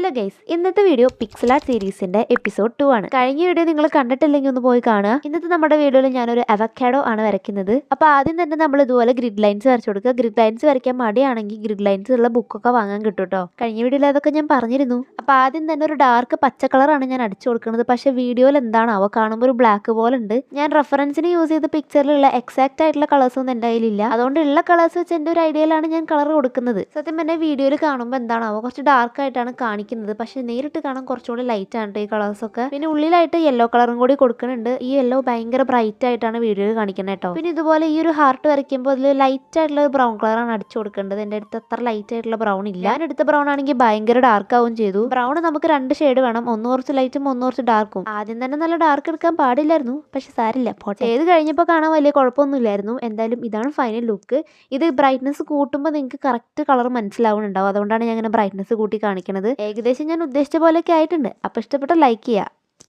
Hello guys, ഇന്നത്തെ video pixel art സീരീസിന്റെ episode 2 ആണ്. കഴിഞ്ഞ വീഡിയോ നിങ്ങൾ കണ്ടിട്ടില്ലെങ്കിൽ ഒന്ന് പോയി കാണുക. ഇന്നത്തെ നമ്മുടെ വീഡിയോയിൽ ഞാനൊരു അവക്കാഡോ ആണ് വരയ്ക്കുന്നത്. അപ്പോൾ ആദ്യം തന്നെ നമ്മൾ ഇതുപോലെ ഗ്രിഡ് ലൈൻസ് വരച്ചു കൊടുക്കുക. ഗ്രിഡ് ലൈൻസ് വരയ്ക്കാൻ മടിയാണെങ്കിൽ ഗ്രിഡ് ലൈൻസ് ഉള്ള ബുക്കൊക്കെ വാങ്ങാൻ കിട്ടും കേട്ടോ. കഴിഞ്ഞ വീഡിയോയിൽ അതൊക്കെ ഞാൻ പറഞ്ഞിരുന്നു. അപ്പോൾ ആദ്യം തന്നെ ഒരു ഡാർക്ക് പച്ച കളറാണ് ഞാൻ അടിച്ചു കൊടുക്കുന്നത്. പക്ഷേ വീഡിയോയിൽ എന്താണാവോ കാണുമ്പോൾ ഒരു ബ്ലാക്ക് പോലെ ഉണ്ട്. ഞാൻ റെഫറൻസിന് യൂസ് ചെയ്ത പിക്ചറിലുള്ള എക്സാക്റ്റ് ആയിട്ടുള്ള കളേഴ്സ് ഒന്നും എൻ്റെ കയ്യിലില്ല. അതുകൊണ്ട് ഉള്ള കളേഴ്സ് വെച്ച് എൻ്റെ ഒരു ഐഡിയയിലാണ് ഞാൻ കളർ കൊടുക്കുന്നത്. സത്യം പറഞ്ഞാൽ വീഡിയോയിൽ കാണുമ്പോൾ എന്താണാവോ കുറച്ച് ഡാർക്ക് ആയിട്ടാണ് കാണിക്കുന്നത്. പക്ഷെ നേരിട്ട് കാണാൻ കുറച്ചുകൂടി ലൈറ്റ് ആണ് ഈ കളേഴ്സ് ഒക്കെ. പിന്നെ ഉള്ളിലായിട്ട് യെല്ലോ കളറും കൂടി കൊടുക്കുന്നുണ്ട്. ഈ യെല്ലോ ഭയങ്കര ബ്രൈറ്റ് ആയിട്ടാണ് വീഡിയോയിൽ കാണിക്കുന്നത് കേട്ടോ. പിന്നെ ഇതുപോലെ ഈ ഒരു ഹാർട്ട് വരയ്ക്കുമ്പോൾ അതിൽ ലൈറ്റ് ആയിട്ടുള്ള ബ്രൗൺ കളറാണ് അടിച്ചു കൊടുക്കേണ്ടത്. എൻ്റെ അടുത്ത് അത്ര ലൈറ്റ് ആയിട്ടുള്ള ബ്രൗൺ ഇല്ല. ഞാൻ എടുത്ത ബ്രൗൺ ആണെങ്കിൽ ഭയങ്കര ഡാർക്ക് ആവും ചെയ്തു. ബ്രൗൺ നമുക്ക് 2 ഷെയ്ഡ് വേണം, ഒന്ന് കുറച്ച് ലൈറ്റും ഒന്ന് കുറച്ച് ഡാർക്കും. ആദ്യം തന്നെ നല്ല ഡാർക്ക് എടുക്കാൻ പാടില്ലായിരുന്നു, പക്ഷെ സാരില്ല, പോട്ടെ. ചെയ്ത് കഴിഞ്ഞപ്പോൾ കാണാൻ വലിയ കുഴപ്പമൊന്നുമില്ലായിരുന്നു. എന്തായാലും ഇതാണ് ഫൈനൽ ലുക്ക്. ഇത് ബ്രൈറ്റ്നസ് കൂട്ടുമ്പോൾ നിങ്ങൾക്ക് കറക്റ്റ് കളർ മനസ്സിലാവുന്നുണ്ടാവും. അതുകൊണ്ടാണ് ഞാൻ ഇങ്ങനെ ബ്രൈറ്റ്നസ് കൂട്ടി കാണിക്കുന്നത്. ഏകദേശം ഞാൻ ഉദ്ദേശിച്ച പോലെയൊക്കെ ആയിട്ടുണ്ട്. അപ്പോൾ ഇഷ്ടപ്പെട്ട ലൈക്ക് ചെയ്യുക.